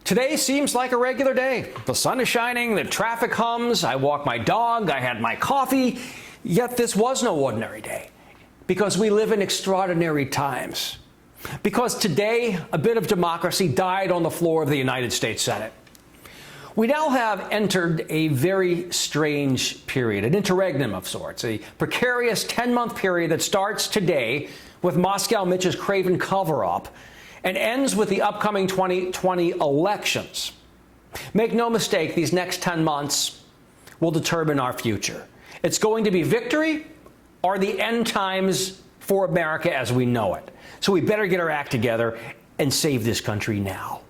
Today seems like a regular day. The sun is shining, the traffic hums, I walk my dog, I had my coffee. Yet this was no ordinary day, because we live in extraordinary times. Because today, a bit of democracy died on the floor of the United States Senate. We now have entered a very strange period, an interregnum of sorts, a precarious 10-month period that starts today with Moscow Mitch's craven cover-up and ends with the upcoming 2020 elections. Make no mistake, these next 10 months will determine our future. It's going to be victory or the end times for America as we know it. So we better get our act together and save this country now.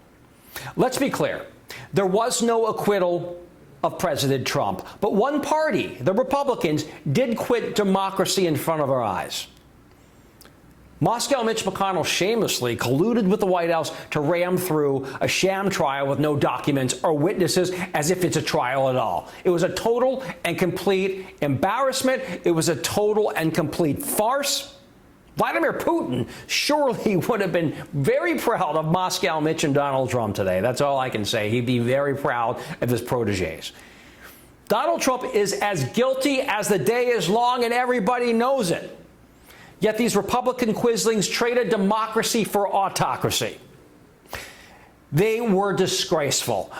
Let's be clear. There was no acquittal of President Trump, but one party, the Republicans, did quit democracy in front of our eyes. Moscow Mitch McConnell shamelessly colluded with the White House to ram through a sham trial with no documents or witnesses as if it's a trial at all. It was a total and complete embarrassment. It was a total and complete farce. Vladimir Putin surely would have been very proud of Moscow Mitch and Donald Trump today. That's all I can say. He'd be very proud of his protégés. Donald Trump is as guilty as the day is long, and everybody knows it. Yet these Republican quislings traded democracy for autocracy. They were disgraceful.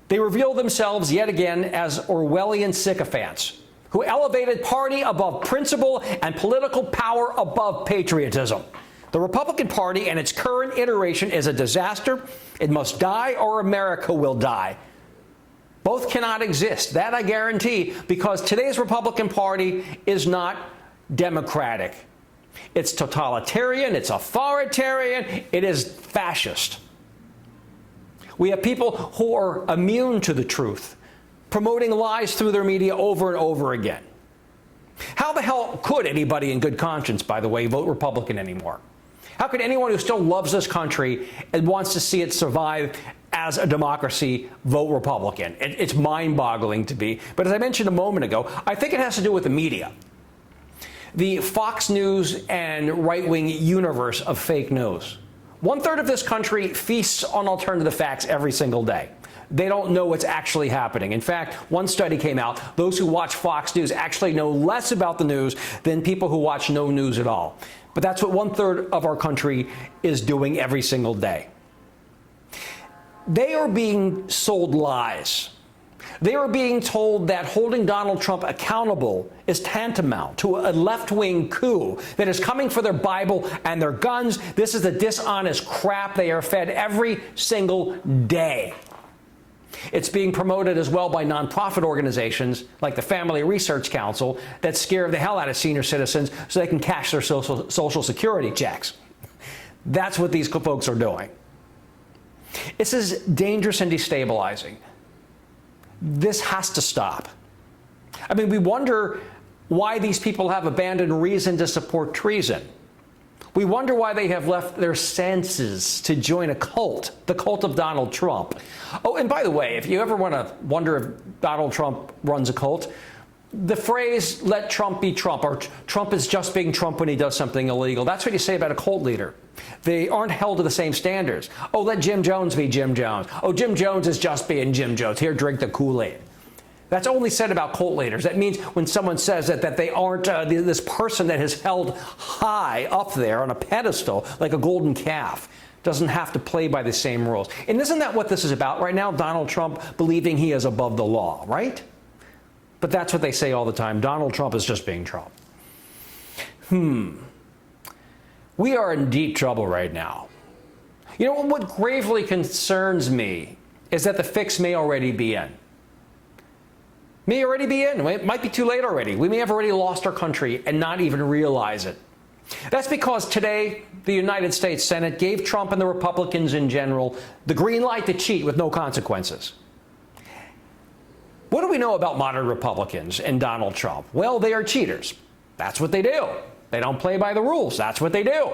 They revealed themselves yet again as Orwellian sycophants who elevated party above principle and political power above patriotism. The Republican Party and its current iteration is a disaster. It must die or America will die. Both cannot exist, that I guarantee, because today's Republican Party is not democratic. It's totalitarian, it's authoritarian, it is fascist. We have people who are immune to the truth, promoting lies through their media over and over again. How the hell could anybody in good conscience, by the way, vote Republican anymore? How could anyone who still loves this country and wants to see it survive as a democracy vote Republican? It's mind-boggling to me. But as I mentioned a moment ago, I think it has to do with the media. The Fox News and right-wing universe of fake news. 1/3 of this country feasts on alternative facts every single day. They don't know what's actually happening. In fact, one study came out, those who watch Fox News actually know less about the news than people who watch no news at all. But that's what 1/3 of our country is doing every single day. They are being sold lies. They are being told that holding Donald Trump accountable is tantamount to a left-wing coup that is coming for their Bible and their guns. This is the dishonest crap they are fed every single day. It's being promoted as well by nonprofit organizations like the Family Research Council that scare the hell out of senior citizens so they can cash their social security checks. That's what these folks are doing. This is dangerous and destabilizing. This has to stop. I mean, we wonder why these people have abandoned reason to support treason. We wonder why they have left their senses to join a cult, the cult of Donald Trump. Oh, and by the way, if you ever want to wonder if Donald Trump runs a cult, the phrase, let Trump be Trump, or Trump is just being Trump when he does something illegal, that's what you say about a cult leader. They aren't held to the same standards. Oh, let Jim Jones be Jim Jones. Oh, Jim Jones is just being Jim Jones. Here, drink the Kool-Aid. That's only said about cult leaders. That means when someone says that they aren't this person that is held high up there on a pedestal like a golden calf, doesn't have to play by the same rules. And isn't that what this is about right now? Donald Trump believing he is above the law, right? But that's what they say all the time. Donald Trump is just being Trump. We are in deep trouble right now. You know, what gravely concerns me is that the fix may already be in. May already be in. It might be too late already. We may have already lost our country and not even realize it. That's because today, the United States Senate gave Trump and the Republicans in general the green light to cheat with no consequences. What do we know about modern Republicans and Donald Trump? Well, they are cheaters. That's what they do. They don't play by the rules. That's what they do.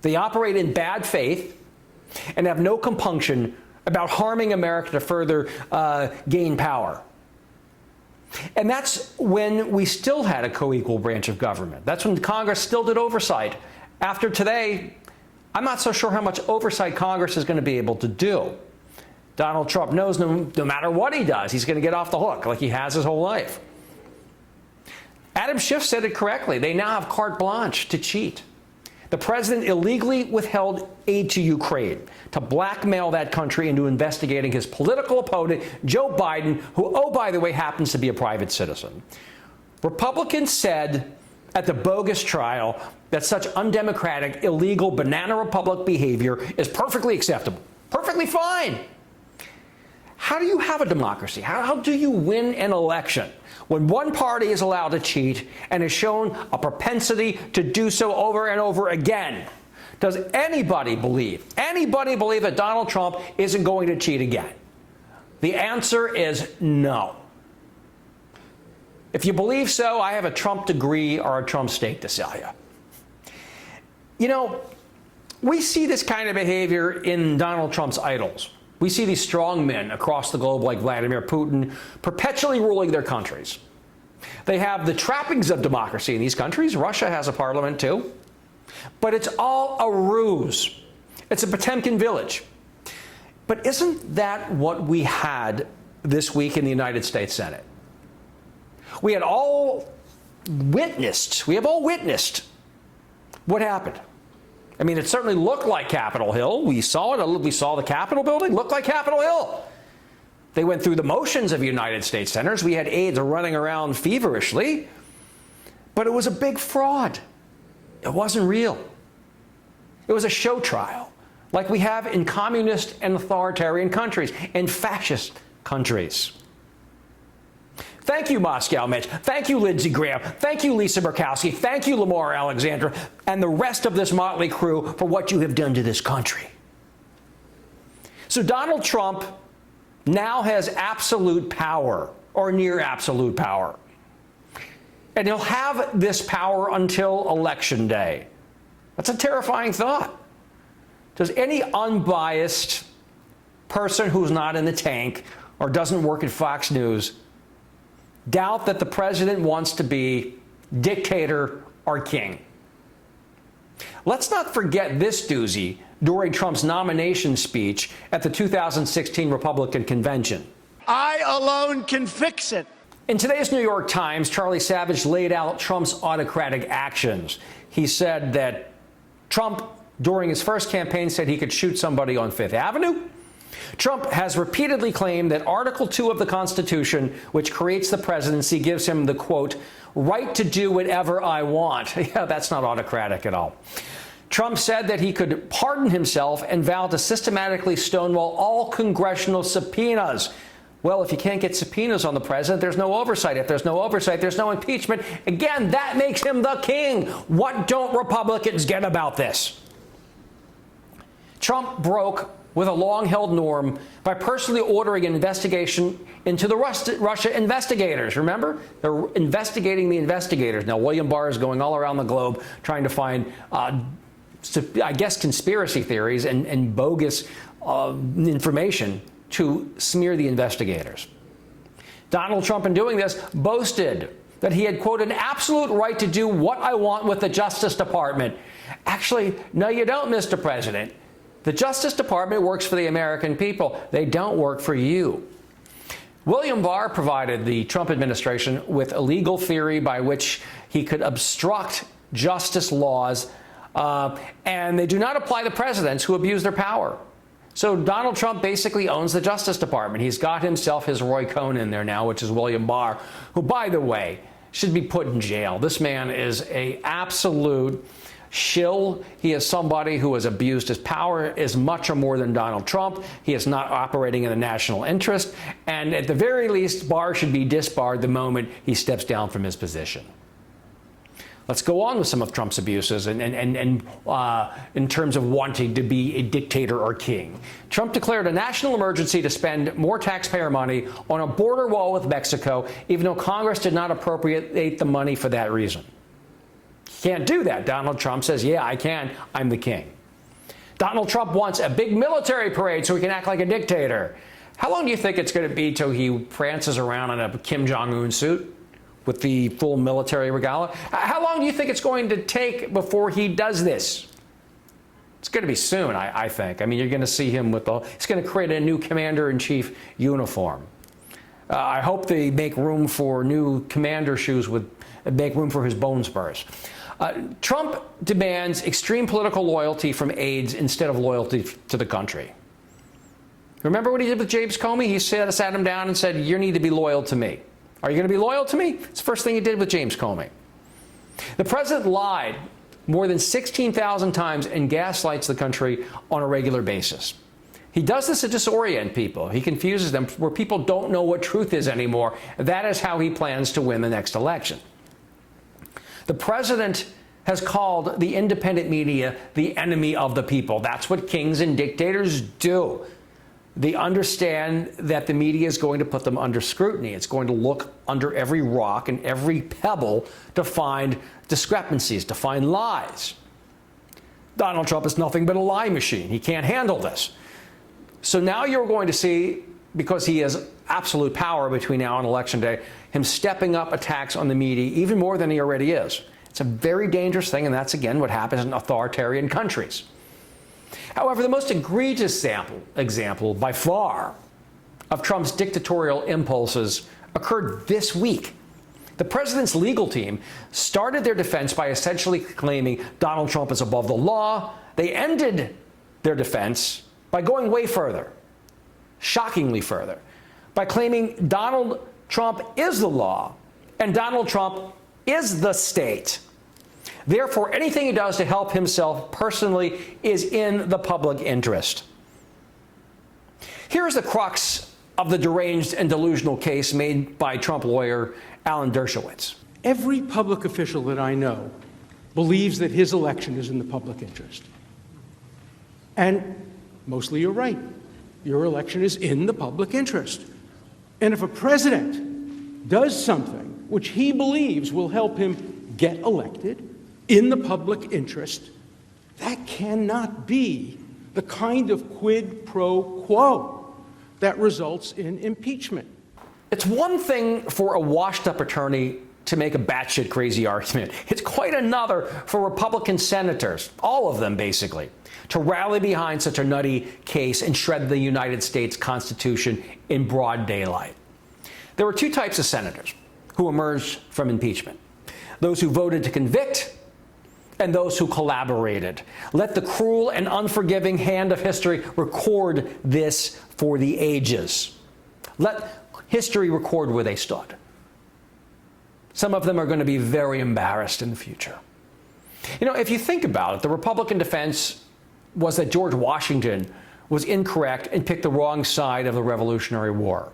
They operate in bad faith and have no compunction about harming America to further gain power. And that's when we still had a co-equal branch of government. That's when Congress still did oversight. After today, I'm not so sure how much oversight Congress is going to be able to do. Donald Trump knows no matter what he does, he's going to get off the hook like he has his whole life. Adam Schiff said it correctly. They now have carte blanche to cheat. The president illegally withheld aid to Ukraine to blackmail that country into investigating his political opponent, Joe Biden, who, oh, by the way, happens to be a private citizen. Republicans said at the bogus trial that such undemocratic, illegal banana republic behavior is perfectly acceptable, perfectly fine. How do you have a democracy? How do you win an election when one party is allowed to cheat and has shown a propensity to do so over and over again? Does anybody believe that Donald Trump isn't going to cheat again? The answer is no. If you believe so, I have a Trump degree or a Trump steak to sell you. You know, we see this kind of behavior in Donald Trump's idols. We see these strong men across the globe like Vladimir Putin perpetually ruling their countries. They have the trappings of democracy in these countries. Russia has a parliament too. But it's all a ruse. It's a Potemkin village. But isn't that what we had this week in the United States Senate? We have all witnessed what happened. I mean, it certainly looked like Capitol Hill. We saw it. We saw the Capitol building. Looked like Capitol Hill. They went through the motions of United States senators. We had aides running around feverishly. But it was a big fraud. It wasn't real. It was a show trial, like we have in communist and authoritarian countries, and fascist countries. Thank you, Moscow Mitch. Thank you, Lindsey Graham. Thank you, Lisa Murkowski. Thank you, Lamar Alexander, and the rest of this motley crew for what you have done to this country. So Donald Trump now has absolute power, or near absolute power. And he'll have this power until Election Day. That's a terrifying thought. Does any unbiased person who's not in the tank or doesn't work at Fox News doubt that the president wants to be dictator or king? Let's not forget this doozy during Trump's nomination speech at the 2016 Republican convention. I alone can fix it. In today's New York Times, Charlie Savage laid out Trump's autocratic actions. He said that Trump, during his first campaign, said he could shoot somebody on Fifth Avenue. Trump has repeatedly claimed that Article 2 of the Constitution, which creates the presidency, gives him the, quote, right to do whatever I want. Yeah, that's not autocratic at all. Trump said that he could pardon himself and vowed to systematically stonewall all congressional subpoenas. Well, if you can't get subpoenas on the president, there's no oversight. If there's no oversight, there's no impeachment. Again, that makes him the king. What don't Republicans get about this? Trump broke with a long-held norm by personally ordering an investigation into the Russia investigators. Remember? They're investigating the investigators. Now, William Barr is going all around the globe trying to find, I guess, conspiracy theories and bogus information to smear the investigators. Donald Trump, in doing this, boasted that he had, quote, an absolute right to do what I want with the Justice Department. Actually, no, you don't, Mr. President. The Justice Department works for the American people. They don't work for you. William Barr provided the Trump administration with a legal theory by which he could obstruct justice laws, and they do not apply to presidents who abuse their power. So Donald Trump basically owns the Justice Department. He's got himself his Roy Cohn in there now, which is William Barr, who, by the way, should be put in jail. This man is an absolute shill. He is somebody who has abused his power as much or more than Donald Trump. He is not operating in the national interest. And at the very least, Barr should be disbarred the moment he steps down from his position. Let's go on with some of Trump's abuses and in terms of wanting to be a dictator or king. Trump declared a national emergency to spend more taxpayer money on a border wall with Mexico, even though Congress did not appropriate the money for that reason. Can't do that. Donald Trump says, yeah, I can. I'm the king. Donald Trump wants a big military parade so he can act like a dictator. How long do you think it's going to be till he prances around in a Kim Jong-un suit with the full military regalia? How long do you think it's going to take before he does this? It's going to be soon, I think. I mean, you're going to see him with he's going to create a new commander-in-chief uniform. I hope they make room for new commander shoes make room for his bone spurs. Trump demands extreme political loyalty from aides instead of loyalty to the country. Remember what he did with James Comey? He sat him down and said, you need to be loyal to me. Are you going to be loyal to me? It's the first thing he did with James Comey. The president lied more than 16,000 times and gaslights the country on a regular basis. He does this to disorient people. He confuses them where people don't know what truth is anymore. That is how he plans to win the next election. The president has called the independent media the enemy of the people. That's what kings and dictators do. They understand that the media is going to put them under scrutiny. It's going to look under every rock and every pebble to find discrepancies, to find lies. Donald Trump is nothing but a lie machine. He can't handle this. So now you're going to see, because he has absolute power between now and Election Day, him stepping up attacks on the media even more than he already is. It's a very dangerous thing, and that's, again, what happens in authoritarian countries. However, the most egregious example by far of Trump's dictatorial impulses occurred this week. The president's legal team started their defense by essentially claiming Donald Trump is above the law. They ended their defense by going way further, shockingly further, by claiming Donald Trump is the law and Donald Trump is the state. Therefore, anything he does to help himself personally is in the public interest. Here's the crux of the deranged and delusional case made by Trump lawyer Alan Dershowitz. Every public official that I know believes that his election is in the public interest. And mostly you're right. Your election is in the public interest. And if a president does something which he believes will help him get elected in the public interest, that cannot be the kind of quid pro quo that results in impeachment. It's one thing for a washed-up attorney to make a batshit crazy argument. It's quite another for Republican senators, all of them basically, to rally behind such a nutty case and shred the United States Constitution in broad daylight. There were two types of senators who emerged from impeachment: those who voted to convict and those who collaborated. Let the cruel and unforgiving hand of history record this for the ages. Let history record where they stood. Some of them are going to be very embarrassed in the future. You know, if you think about it, the Republican defense was that George Washington was incorrect and picked the wrong side of the Revolutionary War.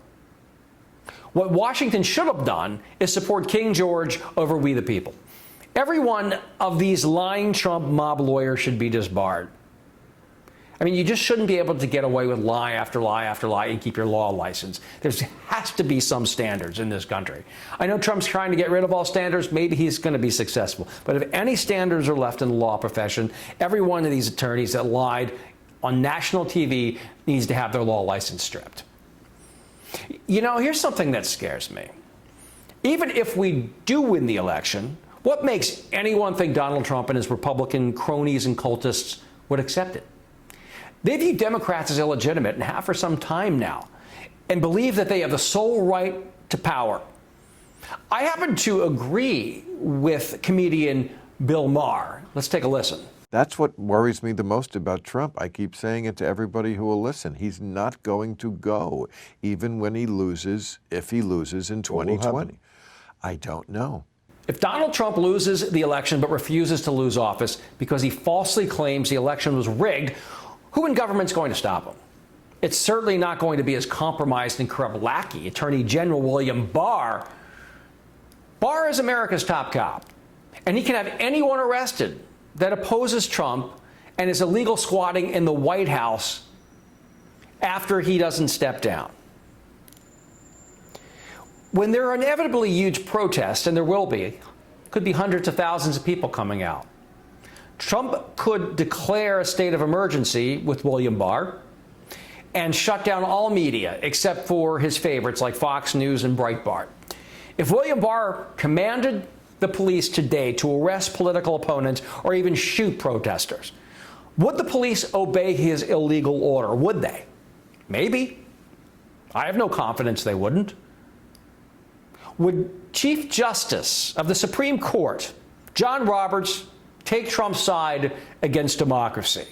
What Washington should have done is support King George over we the people. Every one of these lying Trump mob lawyers should be disbarred. I mean, you just shouldn't be able to get away with lie after lie after lie and keep your law license. There has to be some standards in this country. I know Trump's trying to get rid of all standards. Maybe he's going to be successful. But if any standards are left in the law profession, every one of these attorneys that lied on national TV needs to have their law license stripped. You know, here's something that scares me. Even if we do win the election, what makes anyone think Donald Trump and his Republican cronies and cultists would accept it? They view Democrats as illegitimate and have for some time now, and believe that they have the sole right to power. I happen to agree with comedian Bill Maher. Let's take a listen. That's what worries me the most about Trump. I keep saying it to everybody who will listen. He's not going to go, even when he loses, if he loses in 2020. I don't know. If Donald Trump loses the election but refuses to lose office because he falsely claims the election was rigged, who in government's going to stop him? It's certainly not going to be his compromised and corrupt lackey, Attorney General William Barr. Barr is America's top cop, and he can have anyone arrested that opposes Trump and is illegal squatting in the White House after he doesn't step down. When there are inevitably huge protests, and there will be, could be hundreds of thousands of people coming out, Trump could declare a state of emergency with William Barr and shut down all media except for his favorites like Fox News and Breitbart. If William Barr commanded the police today to arrest political opponents or even shoot protesters, Would the police obey his illegal order? Would they? Maybe. I have no confidence they wouldn't. Would Chief Justice of the Supreme Court, John Roberts, take Trump's side against democracy?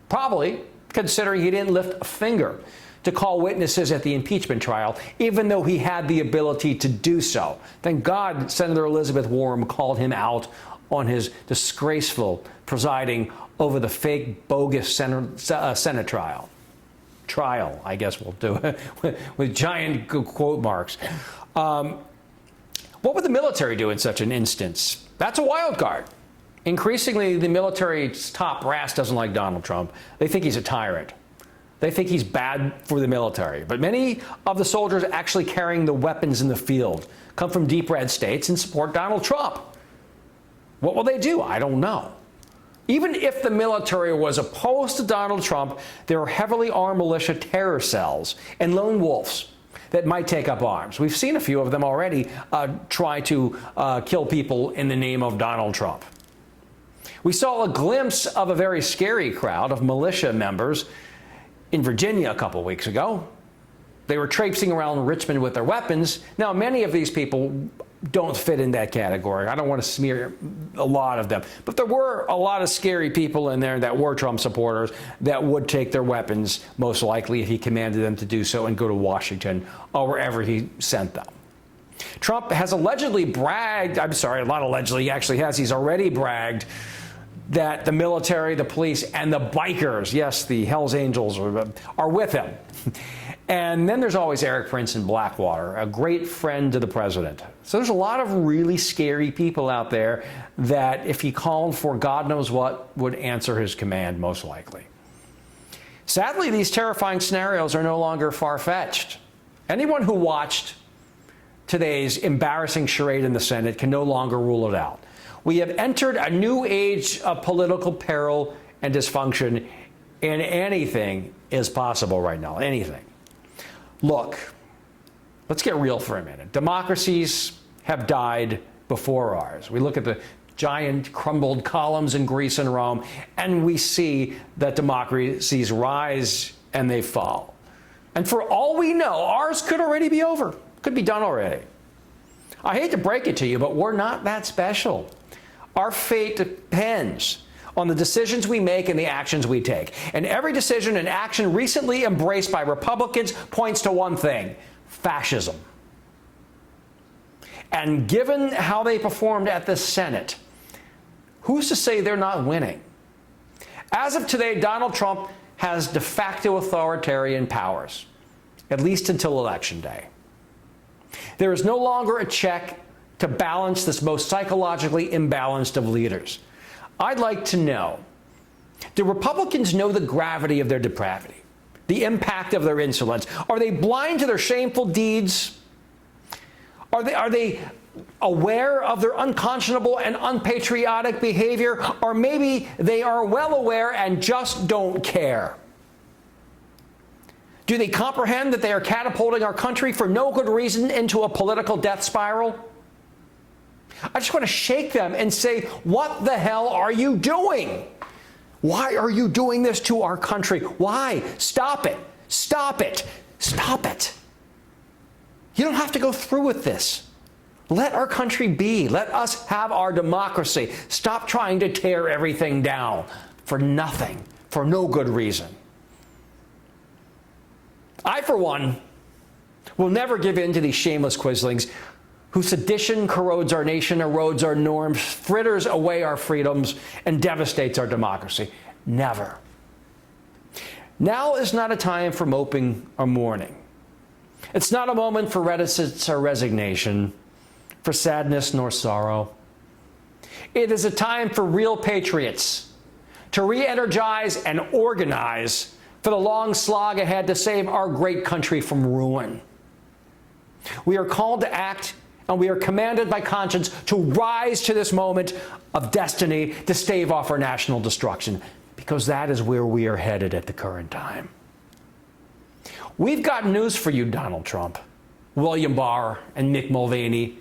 Probably, considering he didn't lift a finger to call witnesses at the impeachment trial, even though he had the ability to do so. Thank God Senator Elizabeth Warren called him out on his disgraceful presiding over the fake, bogus Senate trial. Trial, I guess we'll do it with giant quote marks. What would the military do in such an instance? That's a wild card. Increasingly, the military's top brass doesn't like Donald Trump. They think he's a tyrant. They think he's bad for the military. But many of the soldiers actually carrying the weapons in the field come from deep red states and support Donald Trump. What will they do? I don't know. Even if the military was opposed to Donald Trump, there are heavily armed militia terror cells and lone wolves that might take up arms. We've seen a few of them already try to kill people in the name of Donald Trump. We saw a glimpse of a very scary crowd of militia members in Virginia a couple weeks ago. They were traipsing around Richmond with their weapons. Now, many of these people don't fit in that category. I don't want to smear a lot of them. But there were a lot of scary people in there that were Trump supporters that would take their weapons, most likely, if he commanded them to do so, and go to Washington or wherever he sent them. Trump has allegedly bragged, not allegedly, he actually has, he's already bragged that the military, the police, and the bikers, yes, the Hells Angels, are with him. And then there's always Eric Prince in Blackwater, a great friend to the president. So there's a lot of really scary people out there that, if he called for God knows what, would answer his command, most likely. Sadly, these terrifying scenarios are no longer far-fetched. Anyone who watched today's embarrassing charade in the Senate can no longer rule it out. We have entered a new age of political peril and dysfunction, and anything is possible right now. Anything. Look, let's get real for a minute. Democracies have died before ours. We look at the giant crumbled columns in Greece and Rome, and we see that democracies rise and they fall. And for all we know, ours could already be over. Could be done already. I hate to break it to you, but we're not that special. Our fate depends on the decisions we make and the actions we take. And every decision and action recently embraced by Republicans points to one thing: fascism. And given how they performed at the Senate, who's to say they're not winning? As of today, Donald Trump has de facto authoritarian powers, at least until Election Day. There is no longer a check to balance this most psychologically imbalanced of leaders. I'd like to know, do Republicans know the gravity of their depravity, the impact of their insolence? Are they blind to their shameful deeds? Are they aware of their unconscionable and unpatriotic behavior? Or maybe they are well aware and just don't care? Do they comprehend that they are catapulting our country for no good reason into a political death spiral? I just want to shake them and say, what the hell are you doing? Why are you doing this to our country? Why? Stop it. Stop it. Stop it. You don't have to go through with this. Let our country be. Let us have our democracy. Stop trying to tear everything down for nothing, for no good reason. I, for one, will never give in to these shameless quislings whose sedition corrodes our nation, erodes our norms, fritters away our freedoms, and devastates our democracy. Never. Now is not a time for moping or mourning. It's not a moment for reticence or resignation, for sadness nor sorrow. It is a time for real patriots to re-energize and organize for the long slog ahead to save our great country from ruin. We are called to act, and we are commanded by conscience to rise to this moment of destiny to stave off our national destruction, because that is where we are headed at the current time. We've got news for you, Donald Trump, William Barr, and Mick Mulvaney.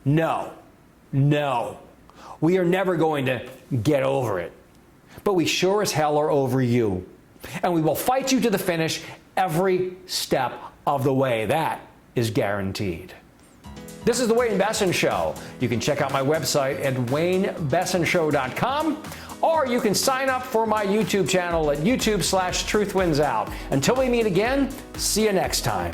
No, we are never going to get over it. but we sure as hell are over you. And we will fight you to the finish every step of the way. That is guaranteed. This is The Wayne Besson Show. You can check out my website at WayneBessonShow.com, or you can sign up for my YouTube channel at YouTube/TruthWinsOut. Until we meet again, see you next time.